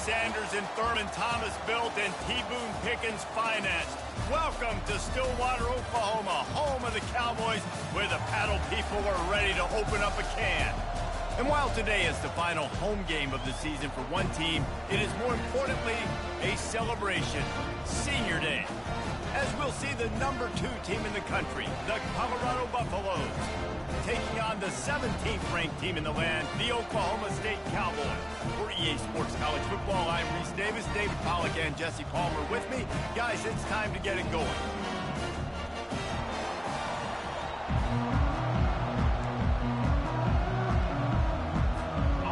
Sanders and Thurman Thomas built and T. Boone Pickens financed. Welcome to Stillwater, Oklahoma, home of the Cowboys, where the paddle people are ready to open up a can. And while today is the final home game of the season for one team, it is more importantly a celebration, Senior Day, as we'll see the number 2 team in the country, the Colorado Buffaloes, taking on the 17th ranked team in the land, the Oklahoma State Cowboys. For EA Sports College Football, I'm Reese Davis, David Pollack and Jesse Palmer with me. Guys, it's time to get it going.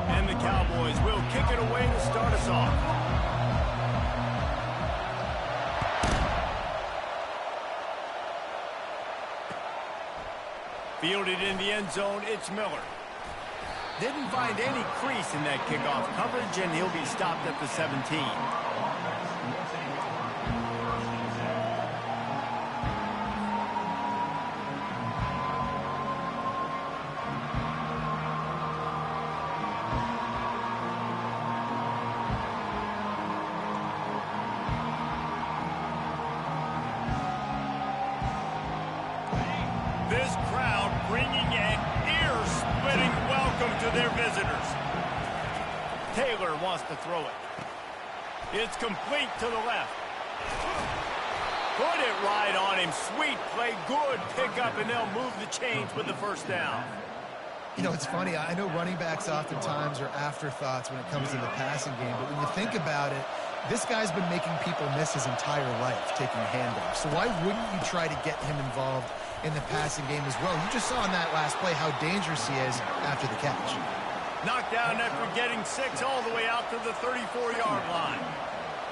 And the Cowboys will kick it away to start us off. Fielded in the end zone, it's Miller. Didn't find any crease in that kickoff coverage, and he'll be stopped at the 17. This crowd bringing an ear-splitting welcome to their visitors. Taylor wants to throw it. It's complete to the left. Put it right on him. Sweet play, good pickup, and they'll move the chains with the first down. You know, it's funny. I know running backs oftentimes are afterthoughts when it comes to the passing game, but when you think about it, this guy's been making people miss his entire life taking handoffs. So why wouldn't you try to get him involved in the passing game as well? You just saw in that last play how dangerous he is after the catch. Knocked down after getting 6 all the way out to the 34-yard line.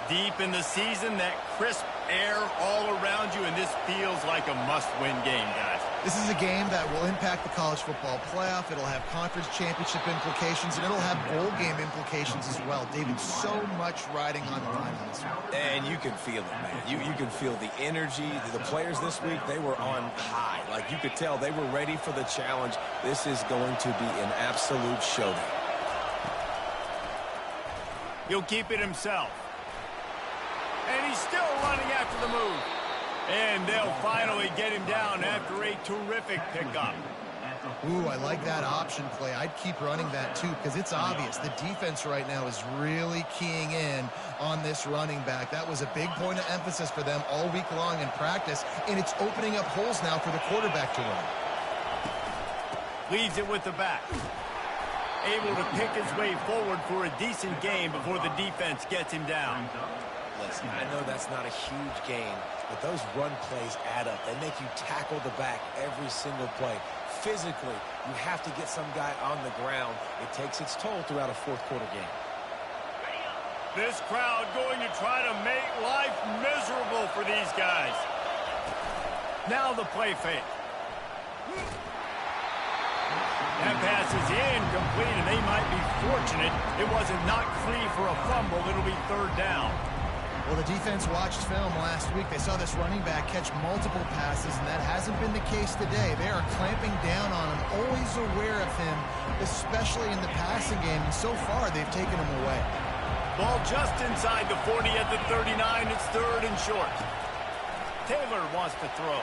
Deep in the season, that crisp air all around you, and this feels like a must-win game, guys. This is a game that will impact the college football playoff. It'll have conference championship implications, and it'll have bowl game implications as well. David, so much riding on the line on this one. And you can feel it, man. You can feel the energy. The players this week, they were on high. Like, you could tell they were ready for the challenge. This is going to be an absolute showdown. He'll keep it himself. And he's still running after the move. And they'll finally get him down after a terrific pickup. Ooh, I like that option play. I'd keep running that too, because it's obvious the defense right now is really keying in on this running back. That was a big point of emphasis for them all week long in practice, and it's opening up holes now for the quarterback to run. Leads it with the back. Able to pick his way forward for a decent gain before the defense gets him down. Listen, I know that's not a huge gain, but those run plays add up. They make you tackle the back every single play. Physically, you have to get some guy on the ground. It takes its toll throughout a fourth-quarter game. This crowd going to try to make life miserable for these guys. Now the play fake. That pass is incomplete, and they might be fortunate it wasn't knocked free for a fumble. It'll be third down. Well, the defense watched film last week. They saw this running back catch multiple passes, and that hasn't been the case today. They are clamping down on him, always aware of him, especially in the passing game. And so far, they've taken him away. Ball just inside the 40 at the 39. It's third and short. Taylor wants to throw.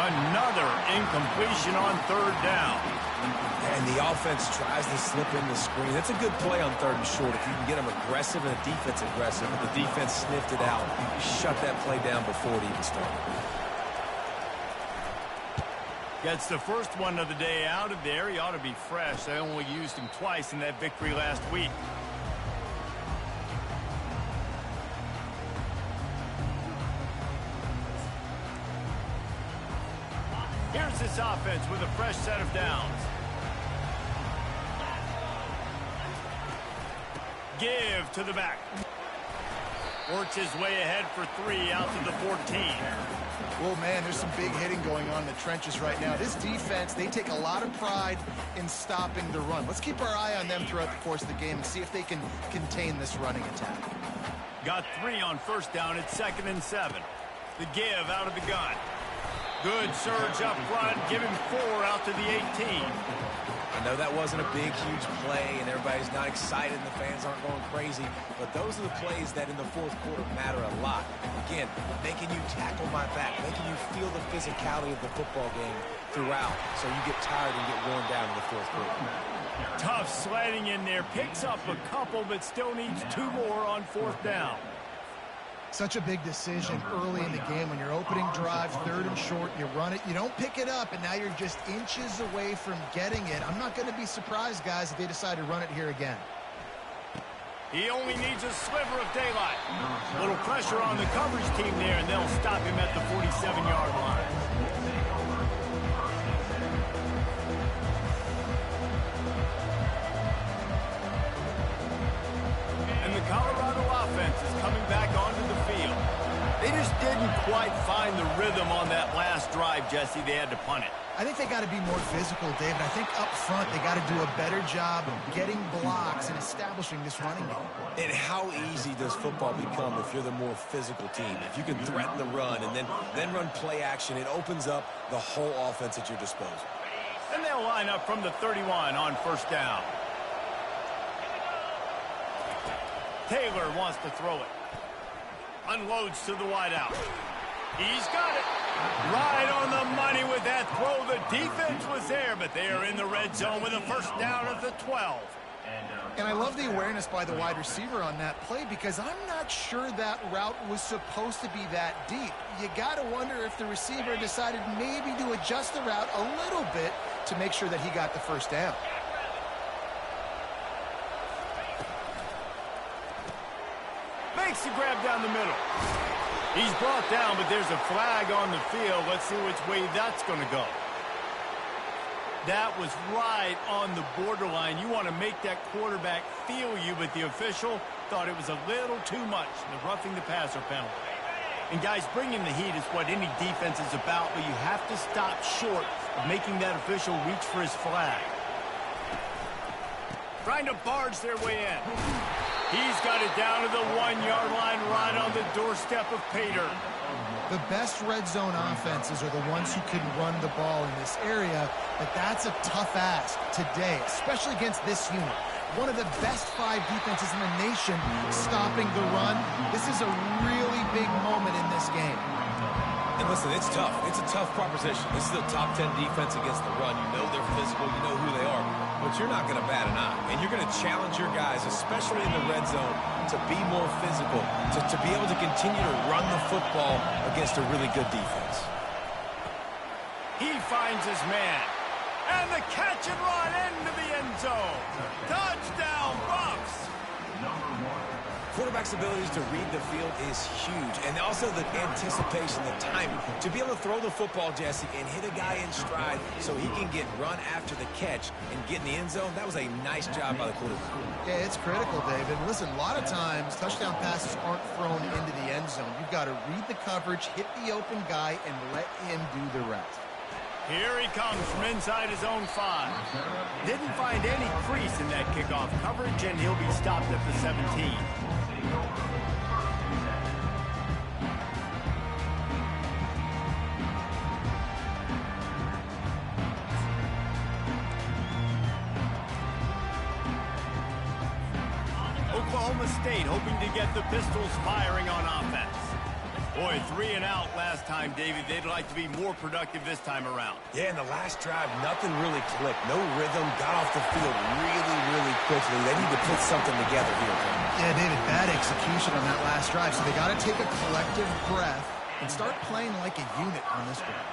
Another incompletion on third down. And the offense tries to slip in the screen. That's a good play on third and short if you can get them aggressive and the defense aggressive. But the defense sniffed it out. Shut that play down before it even started. Gets the first one of the day out of there. He ought to be fresh. They only used him twice in that victory last week. Here's this offense with a fresh set of downs. Give to the back. Works his way ahead for 3 out to the 14. Well, man, there's some big hitting going on in the trenches right now. This defense, they take a lot of pride in stopping the run. Let's keep our eye on them throughout the course of the game and see if they can contain this running attack. Got 3 on first down at 2nd and 7. The give out of the gun. Good surge up front. Give him 4 out to the 18. I know that wasn't a big, huge play, and everybody's not excited, and the fans aren't going crazy. crazy, but those are the plays that in the fourth quarter matter a lot. Again, making you tackle my back, making you feel the physicality of the football game throughout, so you get tired and get worn down in the fourth quarter. Tough sledding in there. Picks up a couple, but still needs 2 more on fourth down. Such a big decision early in the game when you're opening drive, 3rd and short, you run it, you don't pick it up, and now you're just inches away from getting it. I'm not going to be surprised, guys, if they decide to run it here again. He only needs a sliver of daylight. A little pressure on the coverage team there, and they'll stop him at the 47-yard line. And the Colorado offense is coming back onto the field. They just didn't quite find the rhythm on that last drive, Jesse. They had to punt it. I think they got to be more physical, David. I think up front they got to do a better job of getting blocks and establishing this running game. And how easy does football become if you're the more physical team? If you can threaten the run and then run play action, it opens up the whole offense at your disposal. And they'll line up from the 31 on first down. Taylor wants to throw it. Unloads to the wideout. He's got it. Right on the money with that throw. The defense was there, but they are in the red zone with a first down at the 12. And I love the awareness by the wide receiver on that play because I'm not sure that route was supposed to be that deep. You got to wonder if the receiver decided maybe to adjust the route a little bit to make sure that he got the first down. Makes the grab down the middle. He's brought down, but there's a flag on the field. Let's see which way that's going to go. That was right on the borderline. You want to make that quarterback feel you, but the official thought it was a little too much, the roughing the passer penalty. And, guys, bringing the heat is what any defense is about, but you have to stop short of making that official reach for his flag. Trying to barge their way in. He's got it down to the 1-yard line right on the doorstep of Pater. The best red zone offenses are the ones who can run the ball in this area, but that's a tough ask today, especially against this unit. One of the best 5 defenses in the nation stopping the run. This is a really big moment in this game. And listen, it's tough. It's a tough proposition. This is a top 10 defense against the run. You know they're physical. You know who they are. But you're not going to bat an eye. And you're going to challenge your guys, especially in the red zone, to be more physical, to be able to continue to run the football against a really good defense. He finds his man. And the catch and run into the end zone. Touchdown, Bucs! Quarterback's abilities to read the field is huge. And also the anticipation, the timing. To be able to throw the football, Jesse, and hit a guy in stride so he can get run after the catch and get in the end zone, that was a nice job by the quarterback. Yeah, it's critical, David. Listen, a lot of times touchdown passes aren't thrown into the end zone. You've got to read the coverage, hit the open guy, and let him do the rest. Here he comes from inside his own 5. Didn't find any crease in that kickoff coverage, and he'll be stopped at the 17. Oklahoma State hoping to get the Pistols firing on offense. Boy, 3 and out last time, Davey. They'd like to be more productive this time around. Yeah, in the last drive, nothing really clicked. No rhythm, got off the field really quickly. They need to put something together here. Yeah, David, bad execution on that last drive. So they got to take a collective breath and start playing like a unit on this drive.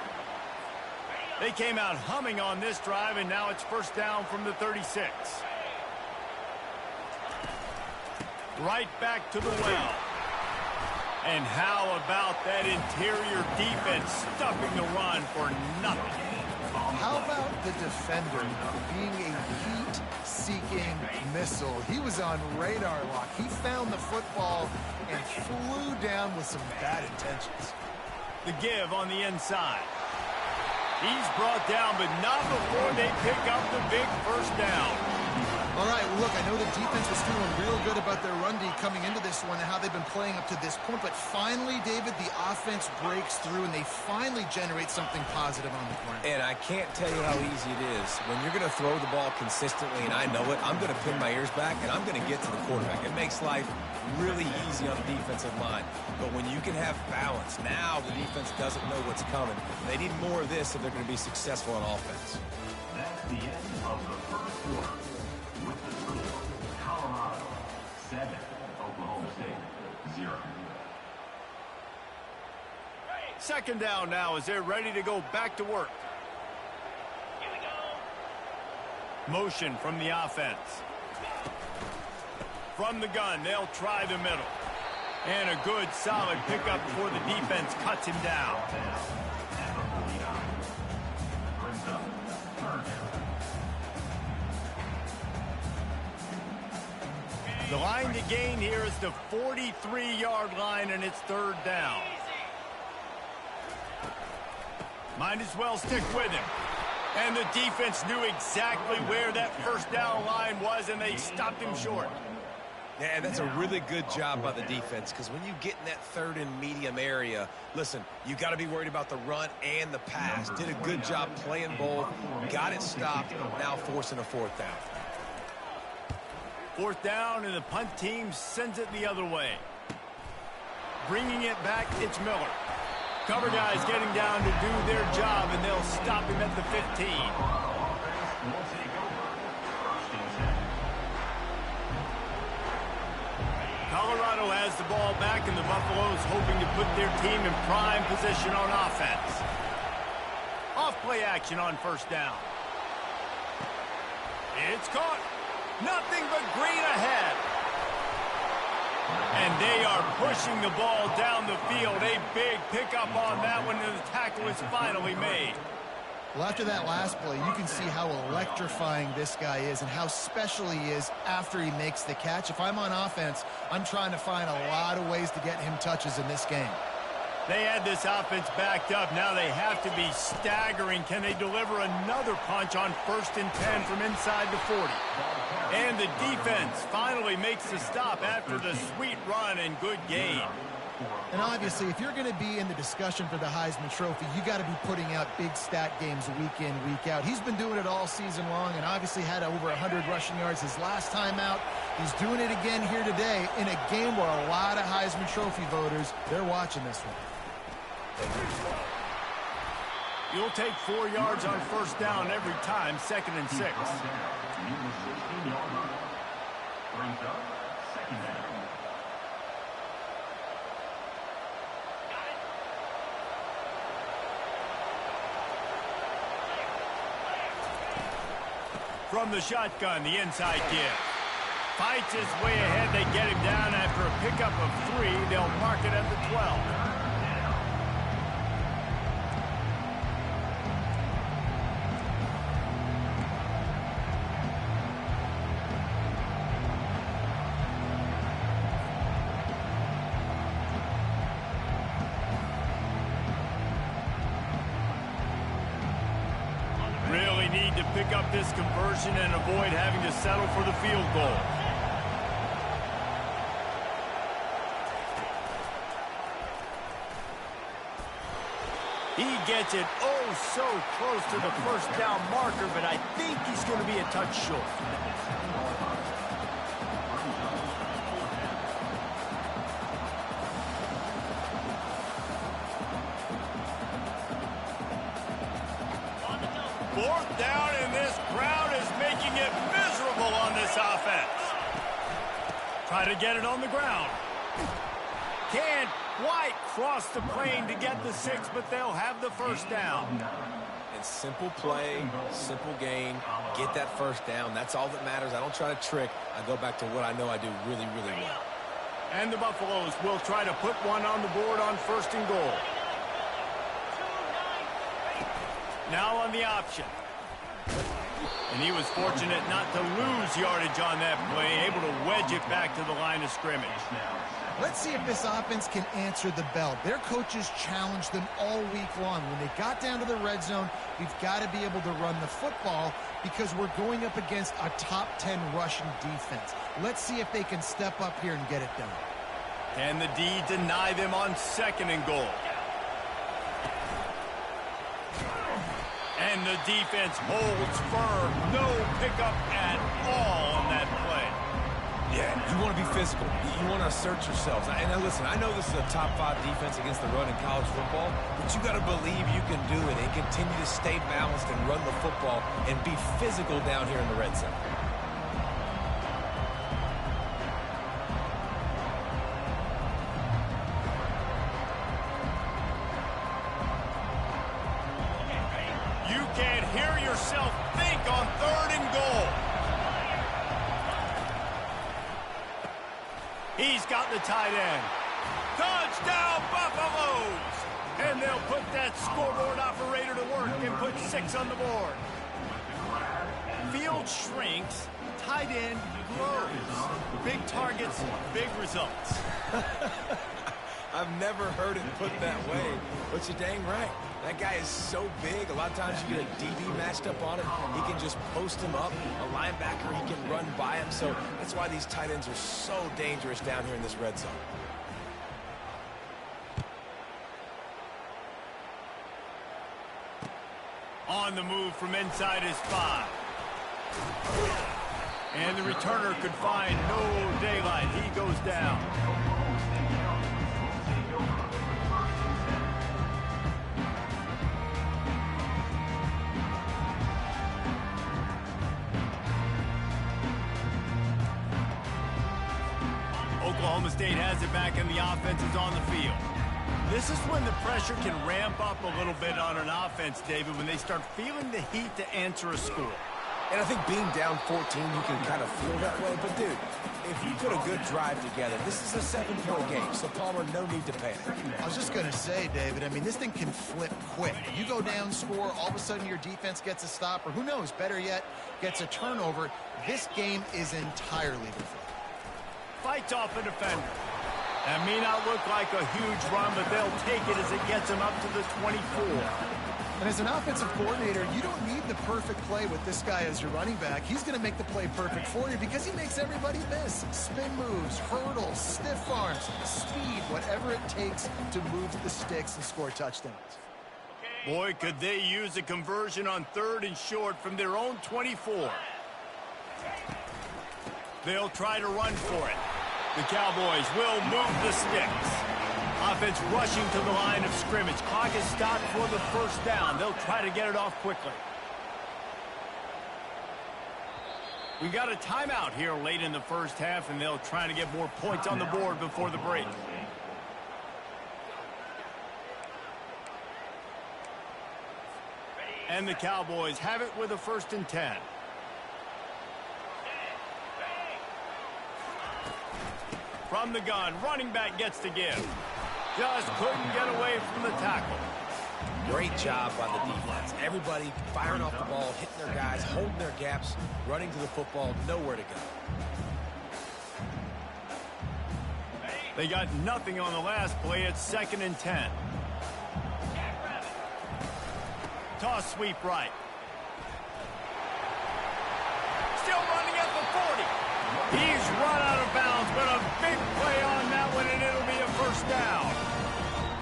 They came out humming on this drive, and now it's first down from the 36. Right back to the well. And how about that interior defense stuffing the run for nothing? How about the defender being a heat-seeking missile? He was on radar lock. He found the football and flew down with some bad intentions. The give on the inside. He's brought down, but not before they pick up the big first down. All right, well, look, I know the defense was feeling real good about their run D coming into this one and how they've been playing up to this point, but finally, David, the offense breaks through and they finally generate something positive on the ground. And I can't tell you how easy it is. When you're going to throw the ball consistently, and I know it, I'm going to pin my ears back, and I'm going to get to the quarterback. It makes life really easy on the defensive line. But when you can have balance, now the defense doesn't know what's coming. They need more of this if they're going to be successful on offense. That's the end of the first quarter. With the score, Colorado 7, Oklahoma State 0. Second down now as they're ready to go back to work. Here we go. Motion from the offense. From the gun, they'll try the middle. And a good, solid pickup before the defense cuts him down. The line to gain here is the 43-yard line, and it's third down. Might as well stick with him. And the defense knew exactly where that first down line was, and they stopped him short. Yeah, that's a really good job by the defense, because when you get in that third and medium area, listen, you got to be worried about the run and the pass. Did a good job playing both, got it stopped, now forcing a fourth down. Fourth down, and the punt team sends it the other way. Bringing it back, it's Miller. Cover guys getting down to do their job, and they'll stop him at the 15. Colorado has the ball back, and the Buffaloes hoping to put their team in prime position on offense. Off-play action on first down. It's caught. Nothing but green ahead. And they are pushing the ball down the field. A big pickup on that one, and the tackle is finally made. Well, after that last play, you can see how electrifying this guy is and how special he is after he makes the catch. If I'm on offense, I'm trying to find a lot of ways to get him touches in this game. They had this offense backed up. Now they have to be staggering. Can they deliver another punch on 1st and 10 from inside the 40? And the defense finally makes the stop after the sweet run and good gain. And obviously, if you're going to be in the discussion for the Heisman Trophy, you got to be putting out big stat games week in, week out. He's been doing it all season long and obviously had over 100 rushing yards his last time out. He's doing it again here today in a game where a lot of Heisman Trophy voters, they're watching this one. You'll take 4 yards on first down every time, 2nd and 6. From the shotgun, the inside give. Fights his way ahead. They get him down after a pickup of 3. They'll mark it at the 12. Really need to pick up this conversion and avoid having to settle for the field goal. He gets it so close to the first down marker, but I think he's going to be a touch short. Fourth down, and this crowd is making it miserable on this offense. Try to get it on the ground. Can't quite cross the plane to get the 6, but they'll have the first down. And simple play, simple gain, get that first down. That's all that matters. I don't try to trick. I go back to what I know I do really, really well. And the Buffaloes will try to put one on the board on 1st and goal. Now on the option. And he was fortunate not to lose yardage on that play, able to wedge it back to the line of scrimmage. Let's see if this offense can answer the bell. Their coaches challenged them all week long. When they got down to the red zone, we've got to be able to run the football because we're going up against a top 10 rushing defense. Let's see if they can step up here and get it done. Can the D deny them on 2nd and goal? And the defense holds firm. No pickup at all on that play. Yeah, you want to be physical. You want to assert yourselves. And now listen, I know this is a top 5 defense against the run in college football, but you got to believe you can do it and continue to stay balanced and run the football and be physical down here in the red zone. You can't hear yourself think on 3rd and goal. He's got the tight end. Touchdown, Buffaloes! And they'll put that scoreboard operator to work and put 6 on the board. Field shrinks, tight end grows. Big targets, big results. I've never heard it put that way, but you're dang right. That guy is so big, a lot of times you get a DB matched up on him. He can just post him up. A linebacker, he can run by him. So that's why these tight ends are so dangerous down here in this red zone. On the move from inside his 5. And the returner could find no daylight. He goes down. Oklahoma State has it back and the offense is on the field. This is when the pressure can ramp up a little bit on an offense, David, when they start feeling the heat to answer a score. And I think being down 14, you can kind of feel that way. But, dude, if you put a good drive together, this is a 7-point game. So, Palmer, no need to panic. I was just going to say, David, I mean, this thing can flip quick. You go down, score, all of a sudden your defense gets a stop, or who knows, better yet, gets a turnover. This game is entirely different. Fights off a defender. That may not look like a huge run, but they'll take it as it gets them up to the 24. And as an offensive coordinator, you don't need the perfect play with this guy as your running back. He's going to make the play perfect for you because he makes everybody miss. Spin moves, hurdles, stiff arms, speed, whatever it takes to move the sticks and score touchdowns. Boy, could they use a conversion on 3rd and short from their own 24. They'll try to run for it. The Cowboys will move the sticks. Offense rushing to the line of scrimmage. Clock is stopped for the 1st down. They'll try to get it off quickly. We got a timeout here late in the 1st half, and they'll try to get more points on the board before the break. And the Cowboys have it with a 1st and 10. From the gun, running back gets to give. Just couldn't get away from the tackle. Great job by the defense. Everybody firing off the ball, hitting their guys, holding their gaps, running to the football, nowhere to go. They got nothing on the last play. It's 2nd and 10. Toss sweep right. Still running at the 40. He's run out of bounds, but a big play on that one, and it'll be a 1st down.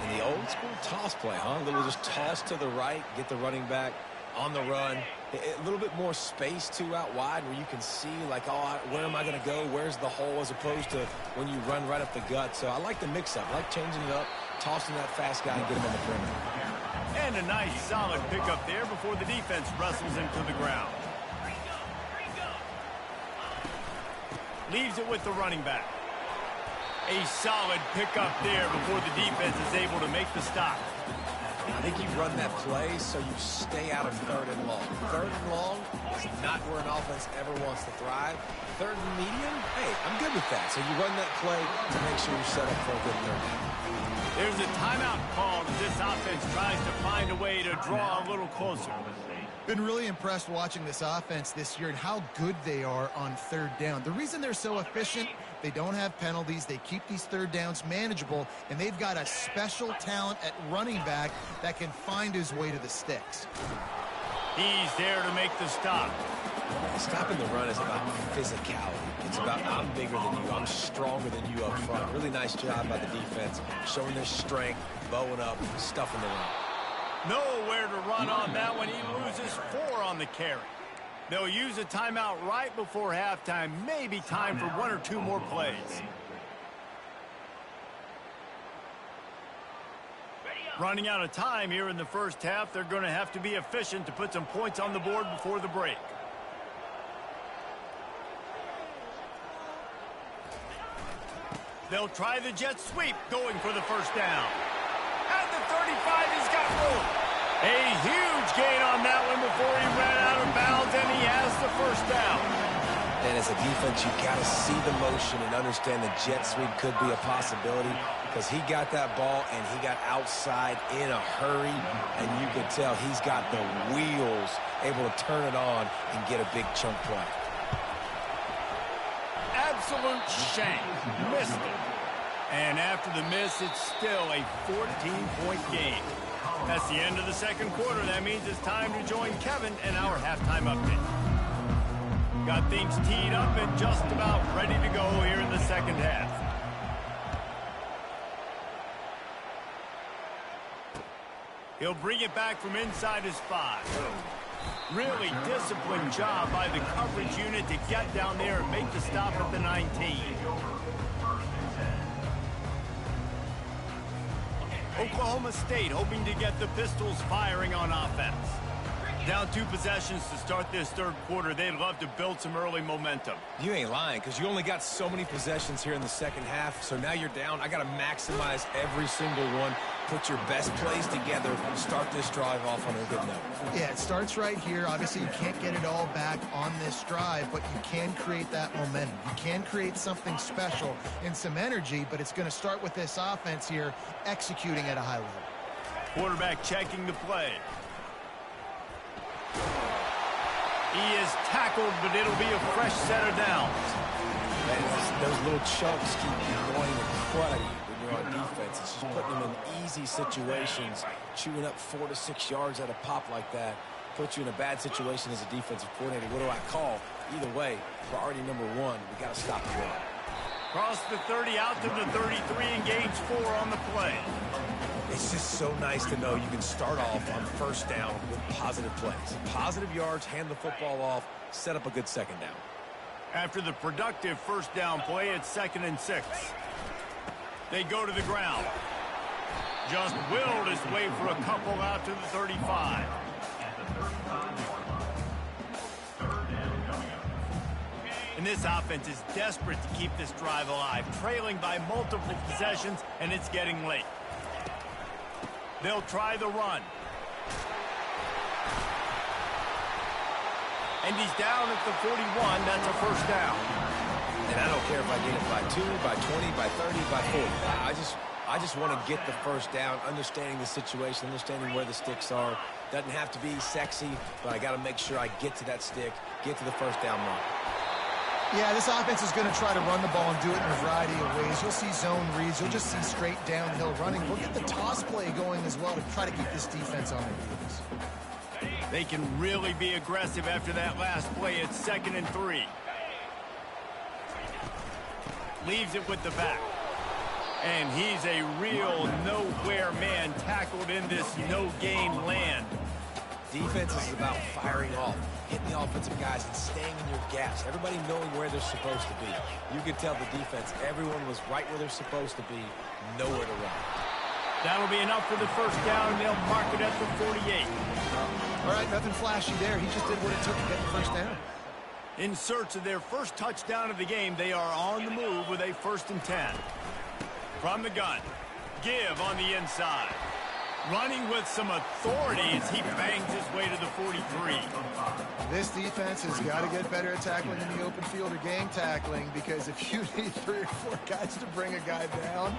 And the old school toss play, huh? A little just toss to the right, get the running back on the run. A little bit more space, too, out wide where you can see, like, oh, where am I going to go? Where's the hole, as opposed to when you run right up the gut. So I like the mix-up. I like changing it up, tossing that fast guy and get him on the perimeter. And a nice, solid pickup there before the defense wrestles him to the ground. Leaves it with the running back. A solid pickup there before the defense is able to make the stop. I think you run that play so you stay out of 3rd and long. 3rd and long is not where an offense ever wants to thrive. 3rd and medium, hey, I'm good with that. So you run that play to make sure you're set up for a good 3rd down. There's a timeout called as this offense tries to find a way to draw a little closer. Been really impressed watching this offense this year and how good they are on third down. The reason they're so efficient, they don't have penalties, they keep these third downs manageable, and they've got a special talent at running back that can find his way to the sticks. He's there to make the stop. Stopping the run is about physicality. It's about I'm bigger than you, I'm stronger than you up front. Really nice job by the defense, showing their strength, bowing up, stuffing the run. Nowhere to run on that one. He loses 4 on the carry. They'll use a timeout right before halftime. Maybe time for 1 or 2 more plays. Running out of time here in the first half. They're going to have to be efficient to put some points on the board before the break. They'll try the jet sweep, going for the first down. At the 35, he's got room. A huge gain on that one before he ran out of bounds, and he has the first down. And as a defense, you got to see the motion and understand the jet sweep could be a possibility, because he got that ball and he got outside in a hurry, and you can tell he's got the wheels able to turn it on and get a big chunk play. Absolute shame. Missed it. And after the miss, it's still a 14-point game. That's the end of the second quarter. That means it's time to join Kevin and our halftime update. Got things teed up and just about ready to go here in the second half. He'll bring it back from inside his 5. Really disciplined job by the coverage unit to get down there and make the stop at the 19. Oklahoma State hoping to get the Pistols firing on offense. Down 2 possessions to start this third quarter. They'd love to build some early momentum. You ain't lying, because you only got so many possessions here in the second half, so now you're down. I got to maximize every single one, put your best plays together, and start this drive off on a good note. Yeah, it starts right here. Obviously, you can't get it all back on this drive, but you can create that momentum. You can create something special and some energy, but it's going to start with this offense here executing at a high level. Quarterback checking the play. He is tackled, but it'll be a fresh set of downs. Man, those little chunks keep you going in crud when you're on defense. It's just putting them in easy situations, chewing up 4 to 6 yards at a pop like that. Puts you in a bad situation as a defensive coordinator. What do I call? Either way, priority number 1, we got to stop the run. Cross the 30 out to the 33 and gains 4 on the play. It's just so nice to know you can start off on first down with positive plays. Positive yards, hand the football off, set up a good second down. After the productive first down play, it's 2nd and 6. They go to the ground. Just willed his way for a couple out to the 35. And this offense is desperate to keep this drive alive, trailing by multiple possessions, and it's getting late. They'll try the run. And he's down at the 41. That's a first down. And I don't care if I get it by 2, by 20, by 30, by 40. I just want to get the first down, understanding the situation, understanding where the sticks are. Doesn't have to be sexy, but I got to make sure I get to that stick, get to the first down mark. Yeah, this offense is going to try to run the ball and do it in a variety of ways. You'll see zone reads. You'll just see straight downhill running. We'll get the toss play going as well to try to keep this defense on their heels. They can really be aggressive after that last play. It's 2nd and 3. Leaves it with the back. And he's a real nowhere man tackled in this no-gain land. Defense is about firing off, hitting the offensive guys and staying in your gaps. Everybody knowing where they're supposed to be. You could tell the defense, everyone was right where they're supposed to be, nowhere to run. That'll be enough for the first down, and they'll mark it at the 48. All right, nothing flashy there. He just did what it took to get the first down. In search of their first touchdown of the game, they are on the move with a 1st and 10. From the gun, Give on the inside. Running with some authority as he bangs his way to the 43. This defense has got to get better at tackling in the open field or gang tackling, because if you need 3 or 4 guys to bring a guy down,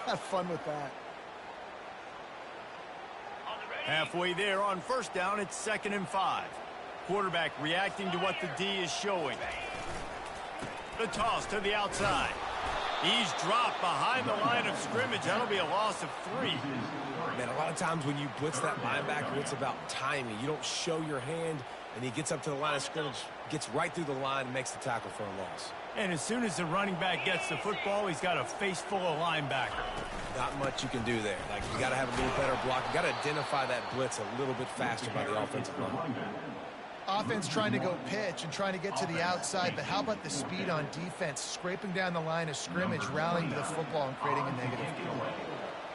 have fun with that. Halfway there on first down, it's 2nd and 5. Quarterback reacting to what the D is showing. The toss to the outside. He's dropped behind the line of scrimmage. That'll be a loss of 3. Man, a lot of times when you blitz that linebacker, it's about timing. You don't show your hand, and he gets up to the line of scrimmage, gets right through the line, and makes the tackle for a loss. And as soon as the running back gets the football, he's got a face full of linebacker. Not much you can do there. Like, you got to have a little better block. You got to identify that blitz a little bit faster by the offensive line. Offense trying to go pitch and trying to get to the outside, but how about the speed on defense, scraping down the line of scrimmage, rallying to the football and creating a negative play.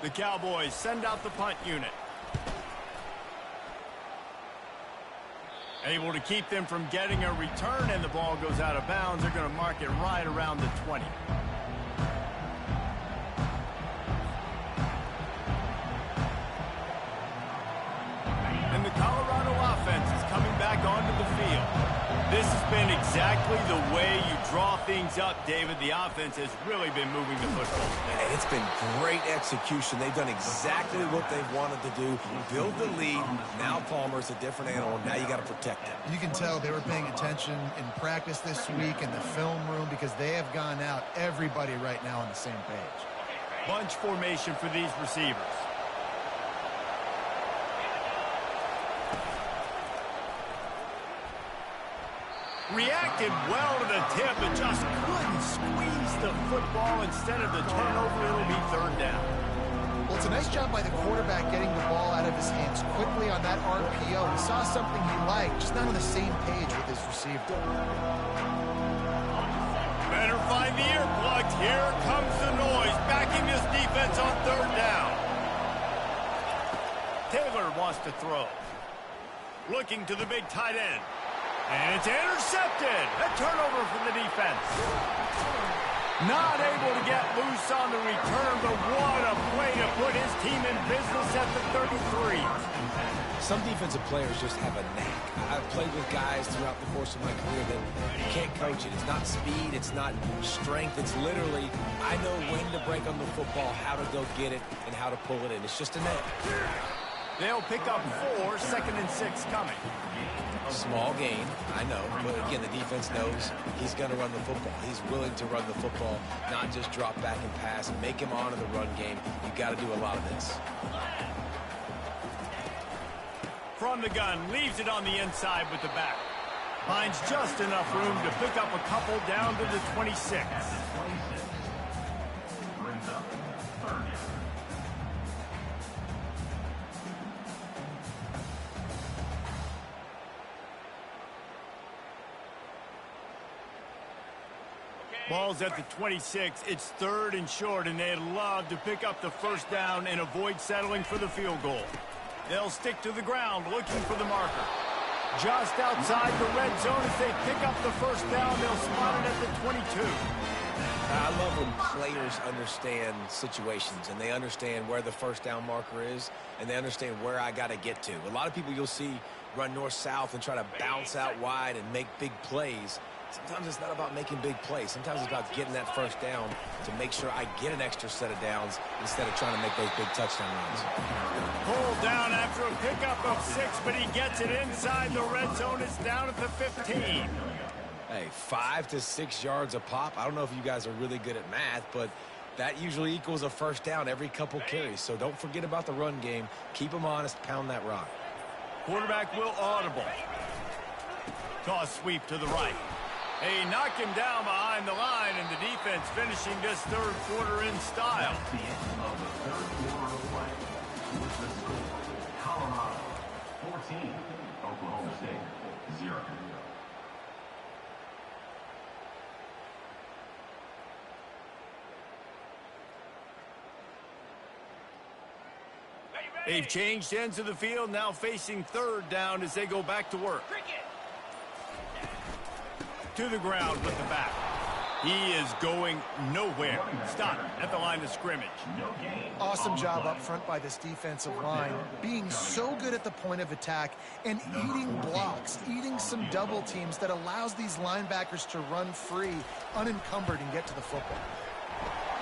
The Cowboys send out the punt unit. Able to keep them from getting a return, and the ball goes out of bounds. They're going to mark it right around the 20. And the Colorado offense is coming back onto the field. This has been exactly the way you draw things up, David. The offense has really been moving the football. And it's been great execution. They've done exactly what they've wanted to do. Build the lead. Now Palmer's a different animal. Now you got to protect him. You can tell they were paying attention in practice this week in the film room because they have gone out, everybody right now on the same page. Bunch formation for these receivers. Reacted well to the tip, but just couldn't squeeze the football. Instead of the turnover, it'll be 3rd down. Well, it's a nice job by the quarterback getting the ball out of his hands quickly on that RPO. He saw something he liked, just not on the same page with his receiver. Better find the earplugs. Here comes the noise, backing this defense on 3rd down. Taylor wants to throw. Looking to the big tight end. And it's intercepted. A turnover for the defense. Not able to get loose on the return, but what a play to put his team in business at the 33. Some defensive players just have a knack. I've played with guys throughout the course of my career that you can't coach it. It's not speed. It's not strength. It's literally, I know when to break on the football, how to go get it, and how to pull it in. It's just a knack. They'll pick up 4, 2nd and 6 coming. Small gain, I know, but again, the defense knows he's going to run the football. He's willing to run the football, not just drop back and pass, make him honor the run game. You've got to do a lot of this. From the gun, leaves it on the inside with the back. Finds just enough room to pick up a couple down to the 26. Brings up 3rd. Ball's at the 26. It's 3rd and short, and they'd love to pick up the 1st down and avoid settling for the field goal. They'll stick to the ground looking for the marker. Just outside the red zone as they pick up the 1st down. They'll spot it at the 22. I love when players understand situations, and they understand where the 1st down marker is, and they understand where I got to get to. A lot of people you'll see run north-south and try to bounce out wide and make big plays. Sometimes it's not about making big plays. Sometimes it's about getting that 1st down to make sure I get an extra set of downs instead of trying to make those big touchdown runs. Pulled down after a pickup of 6, but he gets it inside the red zone. It's down at the 15. Hey, 5 to 6 yards a pop. I don't know if you guys are really good at math, but that usually equals a 1st down every couple carries. So don't forget about the run game. Keep them honest. Pound that rock. Quarterback will audible. Toss sweep to the right. They knock him down behind the line, and the defense finishing this 3rd quarter in style. The end of the 3rd quarter of play. With the score, Colorado 14, Oklahoma State 0. They've changed ends of the field, now facing 3rd down as they go back to work. To the ground with the back. He is going nowhere. Stop at the line of scrimmage. Awesome job up front by this defensive line, being so good at the point of attack and eating blocks, eating some double teams that allows these linebackers to run free, unencumbered, and get to the football.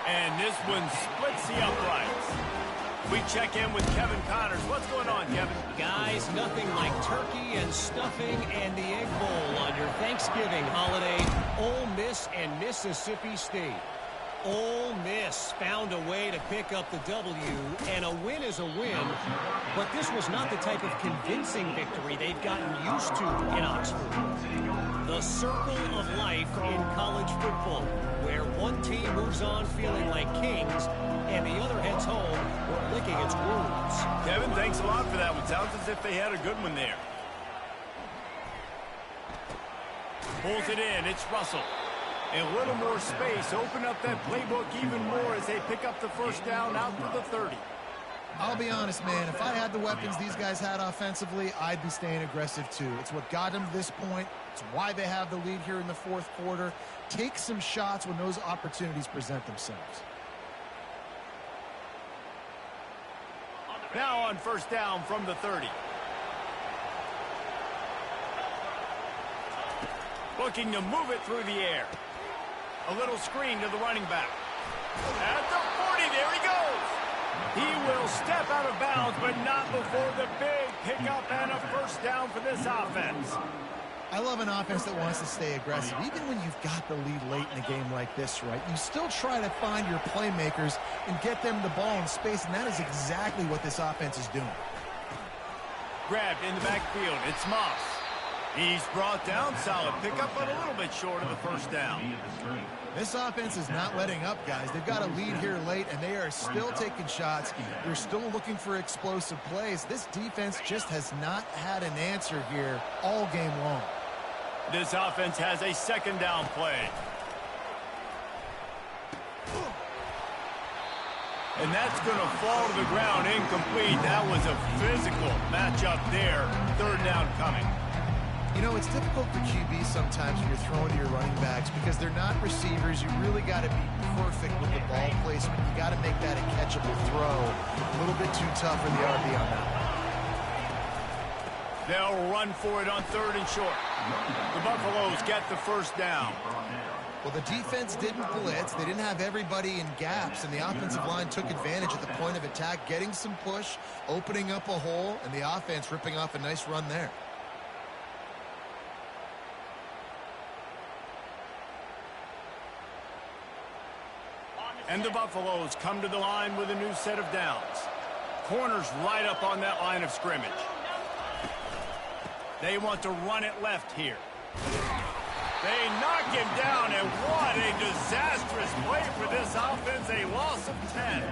And this one splits the uprights. We check in with Kevin Connors. What's going on, Kevin? Guys, nothing like turkey and stuffing and the Egg Bowl on your Thanksgiving holiday. Ole Miss and Mississippi State. Ole Miss found a way to pick up the W, and a win is a win, but this was not the type of convincing victory they've gotten used to in Oxford. The circle of life in college football, where one team moves on feeling like kings, and the other heads home licking its wounds. Kevin, thanks a lot for that one. Sounds as if they had a good one there. Pulls it in. It's Russell. A little more space. Open up that playbook even more as they pick up the first down out to the 30. I'll be honest, man. If I had the weapons these guys had offensively, I'd be staying aggressive too. It's what got them to this point. It's why they have the lead here in the fourth quarter. Take some shots when those opportunities present themselves. Now on first down from the 30. Looking to move it through the air. A little screen to the running back. At the 40, there he goes. He will step out of bounds, but not before the big pickup and a first down for this offense. I love an offense that wants to stay aggressive. Even when you've got the lead late in a game like this, right, you still try to find your playmakers and get them the ball in space, and that is exactly what this offense is doing. Grabbed in the backfield. It's Moss. He's brought down. Solid pickup, but a little bit short of the first down. This offense is not letting up, guys. They've got a lead here late, and they are still taking shots. They're still looking for explosive plays. This defense just has not had an answer here all game long. This offense has a second down play. And that's going to fall to the ground incomplete. That was a physical matchup there. Third down coming. You know, it's difficult for QBs sometimes when you're throwing to your running backs because they're not receivers. You really got to be perfect with the ball placement. You got to make that a catchable throw. A little bit too tough for the RB on that. They'll run for it on third and short. The Buffaloes get the first down. Well, the defense didn't blitz. They didn't have everybody in gaps, and the offensive line took advantage at the point of attack, getting some push, opening up a hole, and the offense ripping off a nice run there. And the Buffaloes come to the line with a new set of downs. Corners right up on that line of scrimmage. They want to run it left here. They knock him down, and what a disastrous play for this offense. A loss of 10.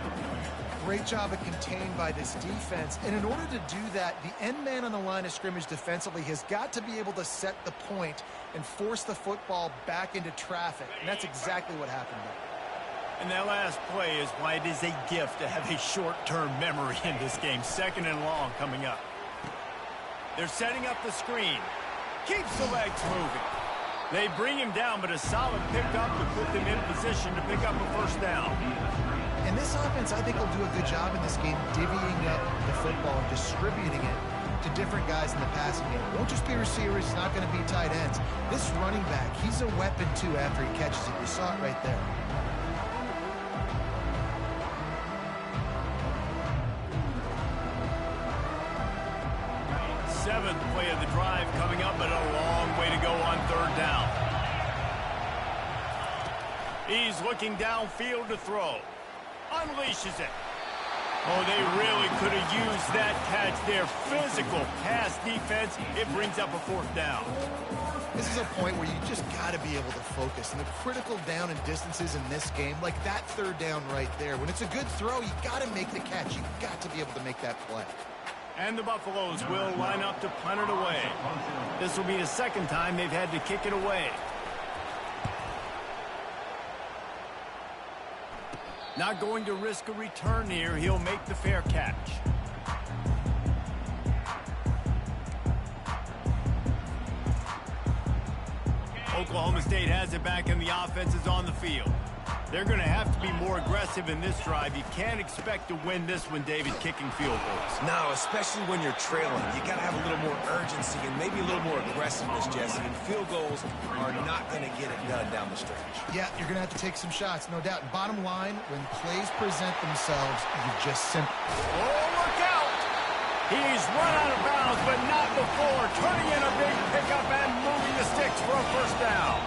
Great job of contained by this defense. And in order to do that, the end man on the line of scrimmage defensively has got to be able to set the point and force the football back into traffic. And that's exactly what happened there. And that last play is why it is a gift to have a short-term memory in this game. Second and long coming up. They're setting up the screen. Keeps the legs moving. They bring him down, but a solid pickup to put them in position to pick up a first down. And this offense, I think, will do a good job in this game divvying up the football and distributing it to different guys in the passing game. It won't just be receivers. It's not going to be tight ends. This running back, he's a weapon, too, after he catches it. You saw it right there. Seventh play of the drive coming up, but a long way to go on third down. He's looking downfield to throw. Unleashes it. Oh, they really could have used that catch there. Physical pass defense. It brings up a fourth down. This is a point where you just got to be able to focus. And the critical down and distances in this game, like that third down right there, when it's a good throw, you got to make the catch. You've got to be able to make that play. And the Buffaloes will line up to punt it away. This will be the second time they've had to kick it away. Not going to risk a return here. He'll make the fair catch. Oklahoma State has it back, and the offense is on the field. They're going to have to be more aggressive in this drive. You can't expect to win this one, David, kicking field goals. No, especially when you're trailing. You got to have a little more urgency and maybe a little more aggressiveness, Jesse. And field goals are not going to get it done down the stretch. Yeah, you're going to have to take some shots, no doubt. Bottom line, when plays present themselves, you just simply... Oh, look out! He's run out of bounds, but not before. Turning in a big pickup and moving the sticks for a first down.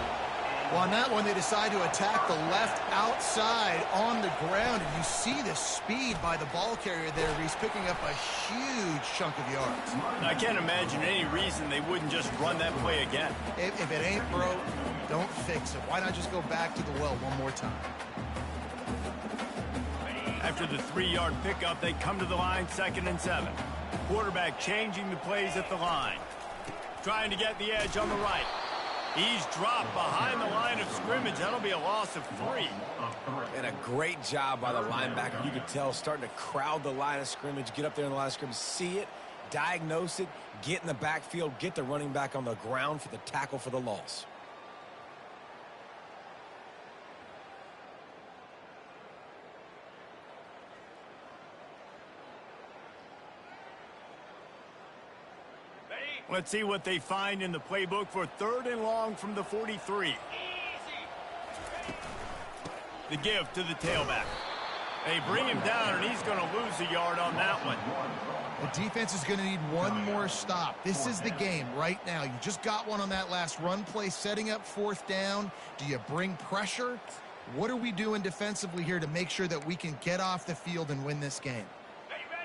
Well, on that one, they decide to attack the left outside on the ground, and you see the speed by the ball carrier there. He's picking up a huge chunk of yards. I can't imagine any reason they wouldn't just run that play again. If it ain't broke, don't fix it. Why not just go back to the well one more time? After the 3-yard pickup, they come to the line, 2nd and 7. Quarterback changing the plays at the line. Trying to get the edge on the right. He's dropped behind the line of scrimmage. That'll be a loss of 3. And a great job by the linebacker. You could tell starting to crowd the line of scrimmage, get up there in the line of scrimmage, see it, diagnose it, get in the backfield, get the running back on the ground for the tackle for the loss. Let's see what they find in the playbook for 3rd and long from the 43. The give to the tailback. They bring him down, and he's going to lose a yard on that one. The defense is going to need one more stop. This is the game right now. You just got one on that last run play, setting up 4th down. Do you bring pressure? What are we doing defensively here to make sure that we can get off the field and win this game?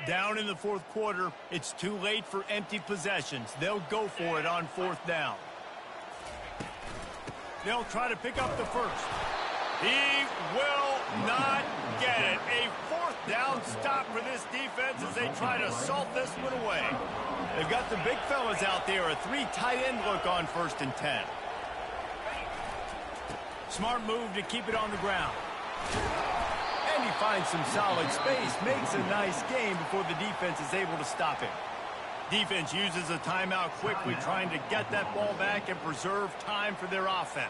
Down in the 4th quarter, it's too late for empty possessions. They'll go for it on 4th down. They'll try to pick up the first. He will not get it. A 4th down stop for this defense as they try to salt this one away. They've got the big fellas out there, a 3 tight end look on 1st and 10. Smart move to keep it on the ground. And he finds some solid space, makes a nice game before the defense is able to stop him. Defense uses a timeout quickly, trying to get that ball back and preserve time for their offense.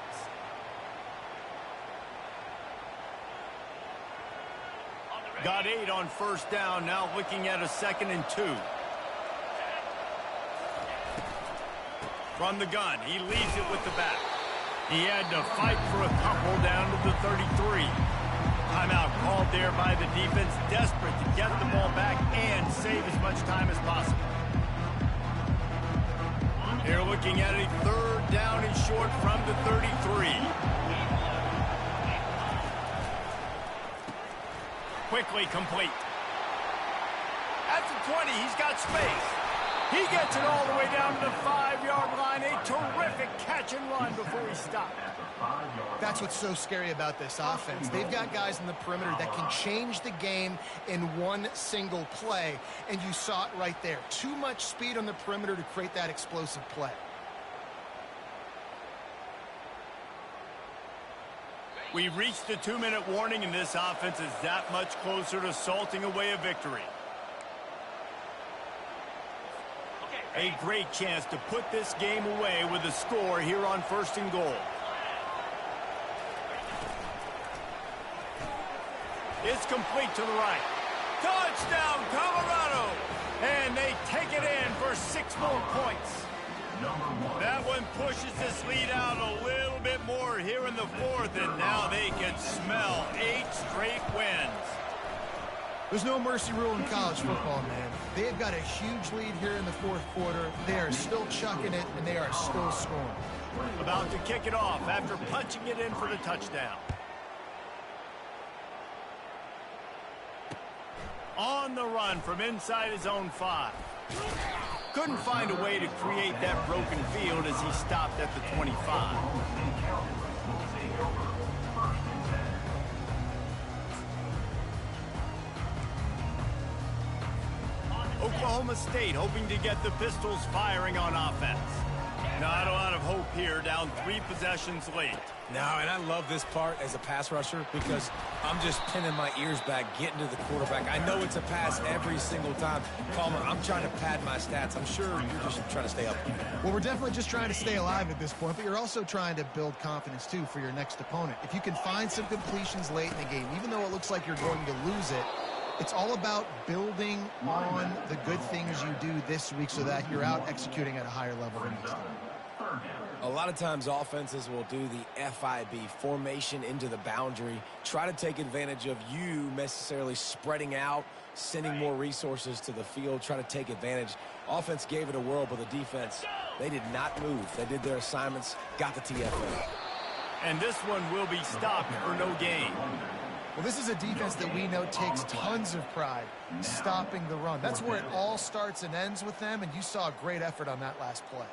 Got 8 on 1st down, now looking at a 2nd and 2. From the gun, he leaves it with the back. He had to fight for a couple down to the 33. Timeout called there by the defense, desperate to get the ball back and save as much time as possible. They're looking at a 3rd down and short from the 33. Quickly complete. At the 20, he's got space. He gets it all the way down to the 5-yard line. A terrific catch and run before he stopped. That's what's so scary about this offense. They've got guys in the perimeter that can change the game in one single play, and you saw it right there. Too much speed on the perimeter to create that explosive play. We've reached the 2-minute warning, and this offense is that much closer to salting away a victory. A great chance to put this game away with a score here on 1st and goal. It's complete to the right. Touchdown, Colorado! And they take it in for 6 more points. That one pushes this lead out a little bit more here in the 4th, and now they can smell 8 straight wins. There's no mercy rule in college football, man. They've got a huge lead here in the 4th quarter. They are still chucking it, and they are still scoring. About to kick it off after punching it in for the touchdown. On the run from inside his own 5. Couldn't find a way to create that broken field as he stopped at the 25. Oklahoma State hoping to get the Pistols firing on offense. Not a lot of hope here, down 3 possessions late. No, and I love this part as a pass rusher because I'm just pinning my ears back, getting to the quarterback. I know it's a pass every single time. Palmer, I'm trying to pad my stats. I'm sure you're just trying to stay up. Well, we're definitely just trying to stay alive at this point, but you're also trying to build confidence, too, for your next opponent. If you can find some completions late in the game, even though it looks like you're going to lose it, it's all about building on the good things you do this week so that you're out executing at a higher level than next time. A lot of times offenses will do the FIB, formation into the boundary, try to take advantage of you necessarily spreading out, sending more resources to the field, try to take advantage. Offense gave it a whirl, but the defense, they did not move. They did their assignments, got the TFL. And this one will be stopped for no gain. Well, this is a defense that we know takes tons of pride stopping the run. That's where it all starts and ends with them, and you saw a great effort on that last play.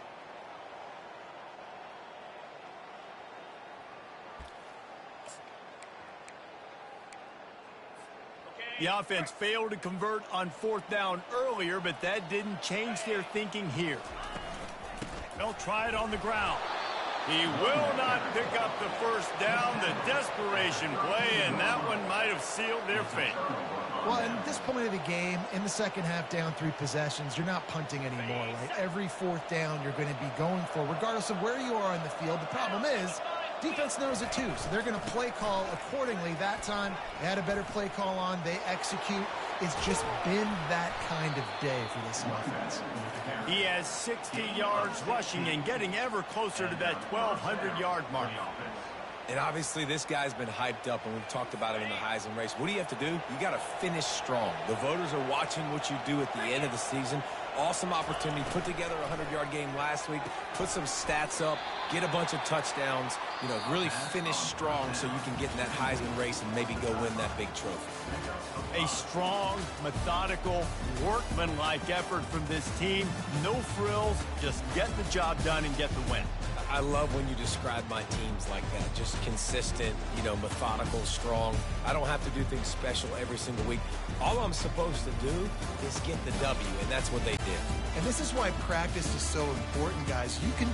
The offense failed to convert on 4th down earlier, but that didn't change their thinking here. They'll try it on the ground. He will not pick up the first down. The desperation play, and that one might have sealed their fate. Well, at this point of the game, in the second half, down 3 possessions, you're not punting anymore, right? Every 4th down you're going to be going for, regardless of where you are on the field. The problem is, defense knows it too, so they're going to play call accordingly. That time, they had a better play call on. They execute. It's just been that kind of day for this offense. He has 60 yards rushing and getting ever closer to that 1,200-yard mark. And obviously this guy's been hyped up, and we've talked about it in the Heisman race. What do you have to do? You got to finish strong. The voters are watching what you do at the end of the season. Awesome opportunity. Put together a 100-yard game last week. Put some stats up. Get a bunch of touchdowns. You know, really finish strong so you can get in that Heisman race and maybe go win that big trophy. A strong, methodical, workmanlike effort from this team. No frills, just get the job done and get the win. I love when you describe my teams like that. Just consistent, you know, methodical, strong. I don't have to do things special every single week. All I'm supposed to do is get the W, and that's what they did. And this is why practice is so important, guys. You can